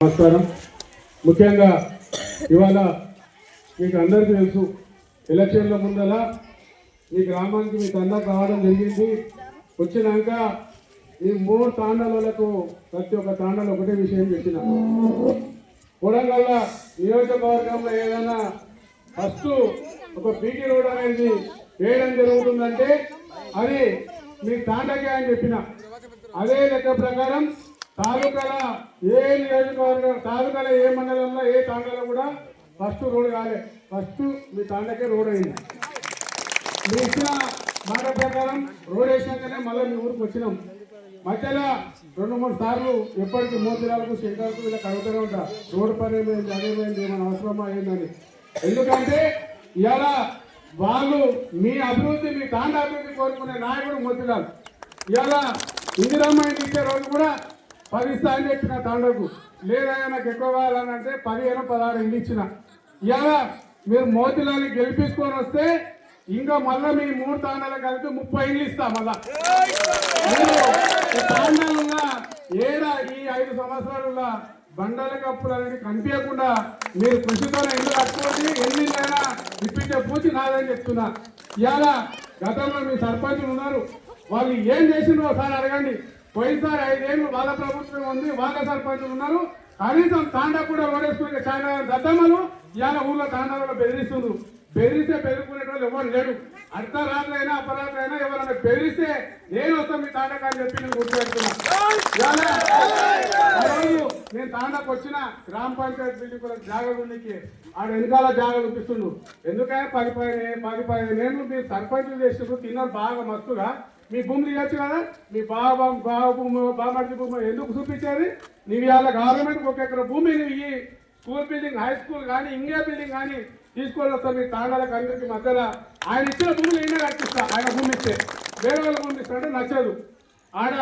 నమస్కారం. ముఖ్యంగా ఇవాళ మీకు అందరికీ తెలుసు, ఎలక్షన్ల ముందర మీ గ్రామానికి మీ తండ్రి రావడం జరిగింది. వచ్చినాక ఈ 3 తాండాలకు ప్రతి ఒక్క తాండాలో ఒకటే విషయం చెప్పిన, కొడంగల్ నియోజకవర్గంలో ఏదైనా ఫస్ట్ ఒక బీటీ రోడ్ అనేది వేయడం జరుగుతుందంటే అది మీ తాండకే అని చెప్పిన. అదే లెక్క ప్రకారం తాలూకాల ఏ నియోజకవర్గం, తాలూకాల ఏ మండలంలో ఏ తాండాలో కూడా ఫస్ట్ రోడ్ కాలే, ఫస్ట్ మీ తాండకే రోడ్ అయింది. మీ ఇచ్చిన మాట ప్రకారం రోడ్ వేసినాకనే మళ్ళీ మీ ఊరికి వచ్చినాం. మధ్యలో 2-3 సార్లు ఎప్పటికీ మోతిరాలకు శంకర్కు వీళ్ళకి అడుగుతూనే ఉంటా, రోడ్డు పని ఏమైంది, అదేమైంది, ఏమైనా అవసరమా అయిందని. ఎందుకంటే ఇవాళ వాళ్ళు మీ అభివృద్ధి, మీ తాండ అభివృద్ధి కోరుకునే నాయకుడు మోతిరాలు. ఇవాళ ఇందిరమ్మ ఇంటి ఇచ్చే రోజు కూడా 10 ఇస్తాయని చెప్పిన తాండకు, లేదా నాకు ఎక్కువ కావాలని అంటే 15-16 ఇంటి ఇచ్చిన. ఇవాళ మీరు మోతిలాల్ని గెలిపించుకొని వస్తే ఇంకా మళ్ళీ మీ 3 తాండాలకు కలిపి 30 ఇండ్లు ఇస్తా. మళ్ళా తాండాలుగా ఏడా ఈ 5 సంవత్సరాలుగా బండాల కప్పులు అనేది కనిపించకుండా మీరు కృషితోనే ఇల్లు కట్టుకోండి, ఎన్నిళ్ళైనా ఇప్పించే పూచి నాదని చెప్తున్నా. ఇవాళ గతంలో మీ సర్పంచులు ఉన్నారు, వాళ్ళు ఏం చేసిండ్రో ఒకసారి అడగండి. పోయినసారి 5 ఏళ్ళు వాళ్ళ ప్రభుత్వం ఉంది, వాళ్ళ సర్పంచులు ఉన్నారు, కనీసం తాండా కూడా ఓడేసుకునే చాలా దద్దమ్మలు ఇవాళ ఊళ్ళో తాండాలలో బెదిరిస్తున్నారు. బెదిరిస్తే బెదిరికునే వాళ్ళు ఎవరు లేడు. అర్ధరాత్రి అయినా అపరాత్రి అయినా ఎవరైనా బెదిరిస్తే నేను వస్తాను మీ తాండకు అని చెప్పి నేను గుర్తుపెడుతున్నా. నేను తాండకు వచ్చిన గ్రామ పంచాయతీ బిల్డింగ్ కూడా జాగగుండికి ఆడ వెనకాల జాగ చూపిస్తుండు. ఎందుకంటే 10-15 ఏళ్ళు మీరు సర్పంచులు చేసినప్పుడు తిన్నారు బాగా మస్తుగా, మీ భూములు ఇవ్వచ్చు కదా, మీ బామర్ది భూమి ఎందుకు చూపించేది? నీవు ఇవాళ గవర్నమెంట్కి 1 ఎకరా భూమి నువ్వు ఈ స్కూల్ బిల్డింగ్, హై స్కూల్ కానీ ఇంకే బిల్డింగ్ కానీ తీసుకొని వస్తాను మీ తాండాలకు అందరికీ మధ్యలో. ఆయన ఇచ్చిన భూములు ఏమైనా కట్టిస్తా, ఆయన భూమి ఇస్తే వేరే వాళ్ళ భూమి ఇస్తాడంటే నచ్చదు. ఆడ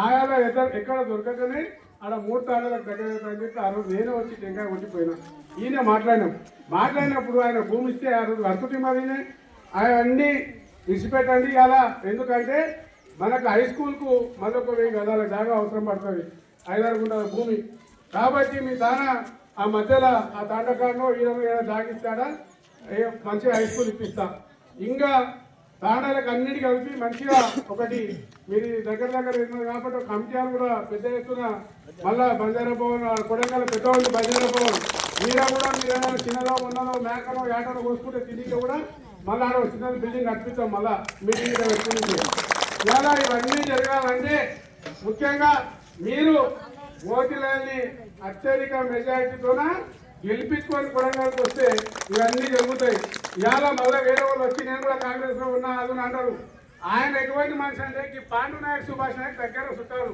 ఆయాలో ఎక్కడ దొరకకనే ఆడ 3 తాండాలకు దగ్గర అని చెప్పి ఆ రోజు నేనే వచ్చి టెంకాయ కొట్టిపోయినా. ఈయన మాట్లాడినప్పుడు ఆయన భూమి ఇస్తే ఆ రోజు అర్థటి మాదినే అవన్నీ విడిచిపెట్టండి అలా. ఎందుకంటే మనకు హై స్కూల్కు మరొక 1000 గదాల జాగా అవసరం పడుతుంది, 5-6 గుంటల భూమి. కాబట్టి మీ తాన ఆ మధ్యలో ఆ తాండకాలను ఈయన జాగిస్తాడా, మంచిగా హై స్కూల్ ఇప్పిస్తా. ఇంకా తాండాలకు అన్నిటికీ కలిపి మంచిగా ఒకటి మీరు దగ్గర ఉన్నది కాబట్టి ఒక కమిటీలు కూడా పెద్ద ఎత్తున మళ్ళా బంజారా భవన్, కొడంగల్ పెద్ద ఉంది బంజారా భవన్, మీరా కూడా మీరు ఏమైనా చిన్నలో ఉన్నదో మేకలో ఏటలో కోసుకుంటే తిరిగి కూడా మళ్ళీ ఆడ చిన్న బిల్డింగ్ కట్టిస్తాం. మళ్ళా మీటింగ్ పెట్టుకుంటే ఇలా ఇవన్నీ జరగాలంటే ముఖ్యంగా మీరు మోతిలాల్ని అత్యధిక మెజారిటీతోన గెలిపించుకొని కొడంగల్కి వస్తే ఇవన్నీ జరుగుతాయి. ఇవాళ మళ్ళీ వేరే వాళ్ళు వచ్చి నేను కూడా కాంగ్రెస్లో ఉన్నా అది అంటారు. ఆయన ఎటువంటి మనిషి అంటే ఈ పాండు నాయక్, సుభాష్ నాయక్ దగ్గర చుట్టారు.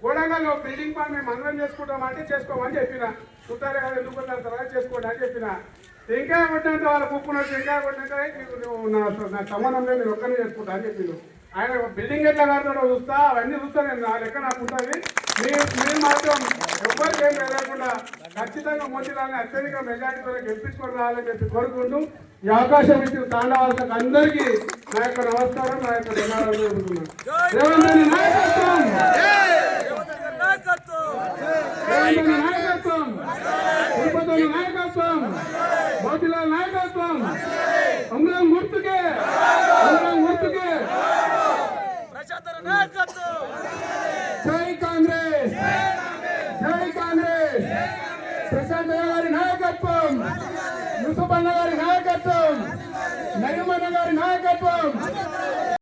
కొడంగల్లో బిల్డింగ్ పని మేము అందరం చేసుకుంటామంటే చేసుకోమని చెప్పిన. చుట్టారు కదా ఎందుకు తర్వాత చేసుకోండి అని చెప్పిన. టెంకాయ కొట్టినంత వాళ్ళు కూక్కున్నారు, టెంకాయ కొట్టినంత నా సంబంధం లేదు, నేను ఒక్కనే చేసుకుంటా అని చెప్పిండు. ఆయన బిల్డింగ్ ఎట్లా కడతాడో చూస్తా, అవన్నీ చూస్తా, నేను నా లెక్క నాకు ఉంటుంది. మీరు మాత్రం ఎవరికి ఏం లేకుండా ఖచ్చితంగా మోతిలాల్ని అత్యధిక మెజార్టీతో గెలిపించుకొని రావాలని చెప్పి కోరుకుంటూ ఈ అవకాశం ఇచ్చిన తాండవాసులకు అందరికీ నా యొక్క నమస్కారం, నా యొక్క ధన్యవాదాలు చెబుతున్నాను. రేవంత్ రెడ్డి నాయకత్వం, తిరుపతి నాయకత్వం, మోతిలాల్ నాయకత్వం, ఉంగరం గుర్తుకే, జై కాంగ్రెస్, జై కాంగ్రెస్. ప్రశాంత్ గారి నాయకత్వం, యూసుఫ్ అన్న గారి నాయకత్వం, నయమన్న గారి నాయకత్వం.